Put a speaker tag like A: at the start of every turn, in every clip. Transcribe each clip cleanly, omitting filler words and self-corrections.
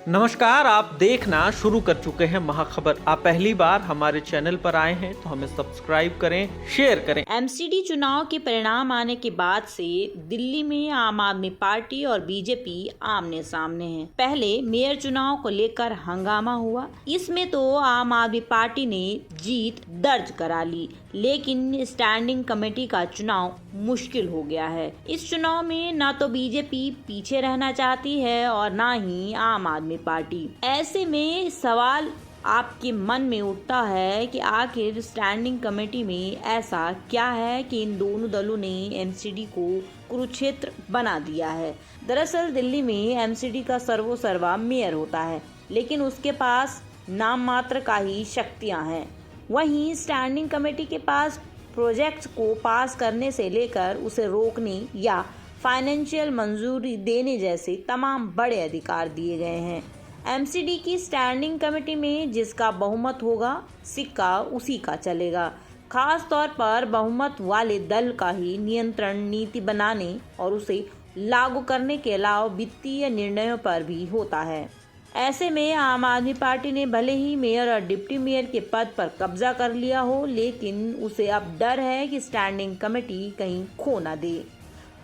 A: नमस्कार, आप देखना शुरू कर चुके हैं महाखबर। आप पहली बार हमारे चैनल पर आए हैं तो हमें सब्सक्राइब करें, शेयर करें।
B: एमसीडी चुनाव के परिणाम आने के बाद से दिल्ली में आम आदमी पार्टी और बीजेपी आमने सामने हैं। पहले मेयर चुनाव को लेकर हंगामा हुआ, इसमें तो आम आदमी पार्टी ने जीत दर्ज करा ली, लेकिन स्टैंडिंग कमेटी का चुनाव मुश्किल हो गया है। इस चुनाव में न तो बीजेपी पीछे रहना चाहती है और न ही आम आदमी पार्टी। ऐसे में सवाल आपके मन में उठता है कि आखिर स्टैंडिंग कमेटी में ऐसा क्या है कि इन दोनों दलों ने एमसीडी को कुरुक्षेत्र बना दिया है। दरअसल दिल्ली में एमसीडी का सर्वोसर्वा मेयर होता है, लेकिन उसके पास नाम मात्र का ही शक्तियां हैं। वहीं स्टैंडिंग कमेटी के पास प्रोजेक्ट्स को पास करने से लेकर उसे रोकने या फाइनेंशियल मंजूरी देने जैसे तमाम बड़े अधिकार दिए गए हैं। एमसीडी की स्टैंडिंग कमेटी में जिसका बहुमत होगा, सिक्का उसी का चलेगा। खास तौर पर बहुमत वाले दल का ही नियंत्रण नीति बनाने और उसे लागू करने के अलावा वित्तीय निर्णयों पर भी होता है। ऐसे में आम आदमी पार्टी ने भले ही मेयर और डिप्टी मेयर के पद पर कब्जा कर लिया हो, लेकिन उसे अब डर है कि स्टैंडिंग कमेटी कहीं खो न दे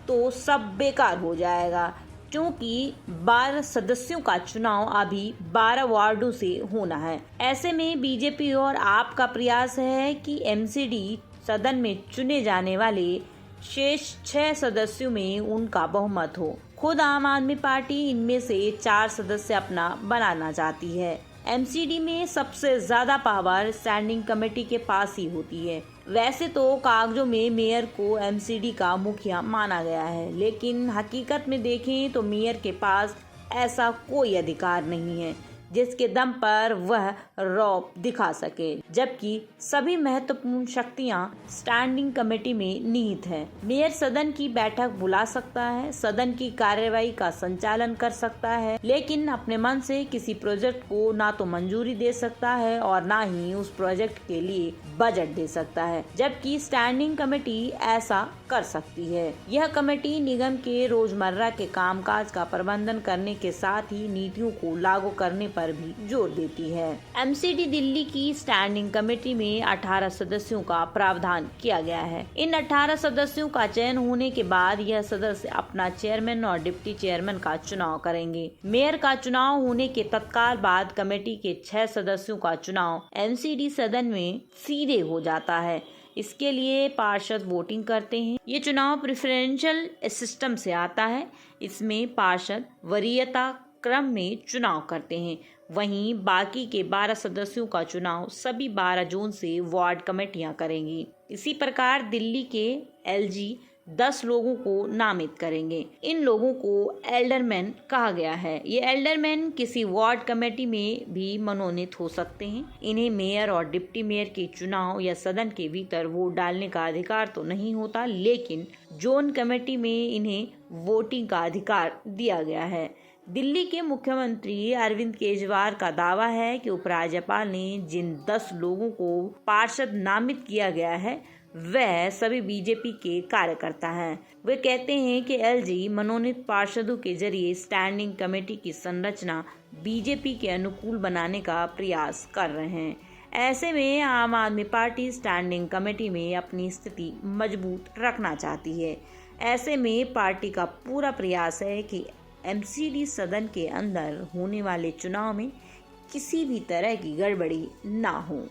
B: तो सब बेकार हो जाएगा, क्योंकि 12 सदस्यों का चुनाव अभी 12 वार्डों से होना है। ऐसे में बीजेपी और आप का प्रयास है कि एमसीडी सदन में चुने जाने वाले शेष 6 सदस्यों में उनका बहुमत हो। खुद आम आदमी पार्टी इनमें से 4 सदस्य अपना बनाना चाहती है। एमसीडी में सबसे ज्यादा पावर स्टैंडिंग कमेटी के पास ही होती है। वैसे तो कागजों में मेयर को एमसीडी का मुखिया माना गया है, लेकिन हकीकत में देखें तो मेयर के पास ऐसा कोई अधिकार नहीं है जिसके दम पर वह रौब दिखा सके, जबकि सभी महत्वपूर्ण शक्तियां स्टैंडिंग कमेटी में निहित है। मेयर सदन की बैठक बुला सकता है, सदन की कार्यवाही का संचालन कर सकता है, लेकिन अपने मन से किसी प्रोजेक्ट को ना तो मंजूरी दे सकता है और ना ही उस प्रोजेक्ट के लिए बजट दे सकता है, जबकि स्टैंडिंग कमेटी ऐसा कर सकती है। यह कमेटी निगम के रोजमर्रा के कामकाज का प्रबंधन करने के साथ ही नीतियों को लागू करने पर भी जोर देती है। एमसीडी दिल्ली की स्टैंडिंग कमेटी में 18 सदस्यों का प्रावधान किया गया है। इन 18 सदस्यों का चयन होने के बाद यह सदस्य अपना चेयरमैन और डिप्टी चेयरमैन का चुनाव करेंगे। मेयर का चुनाव होने के तत्काल बाद कमेटी के 6 सदस्यों का चुनाव एमसीडी सदन में सीधे हो जाता है। इसके लिए पार्षद वोटिंग करते हैं। ये चुनाव प्रेफरेंशियल सिस्टम से आता है। इसमें पार्षद वरीयता क्रम में चुनाव करते हैं। वहीं बाकी के 12 सदस्यों का चुनाव सभी 12 जोन से वार्ड कमेटियां करेंगी। इसी प्रकार दिल्ली के एलजी 10 लोगों को नामित करेंगे। इन लोगों को एल्डरमैन कहा गया है। ये एल्डरमैन किसी वार्ड कमेटी में भी मनोनीत हो सकते हैं। इन्हें मेयर और डिप्टी मेयर के चुनाव या सदन के भीतर वोट डालने का अधिकार तो नहीं होता, लेकिन जोन कमेटी में इन्हें वोटिंग का अधिकार दिया गया है। दिल्ली के मुख्यमंत्री अरविंद केजरीवाल का दावा है कि उपराज्यपाल ने जिन 10 लोगों को पार्षद नामित किया गया है वह सभी बीजेपी के कार्यकर्ता हैं। वे कहते हैं कि एलजी मनोनीत पार्षदों के जरिए स्टैंडिंग कमेटी की संरचना बीजेपी के अनुकूल बनाने का प्रयास कर रहे हैं। ऐसे में आम आदमी पार्टी स्टैंडिंग कमेटी में अपनी स्थिति मजबूत रखना चाहती है। ऐसे में पार्टी का पूरा प्रयास है कि एमसीडी सदन के अंदर होने वाले चुनाव में किसी भी तरह की गड़बड़ी ना हो।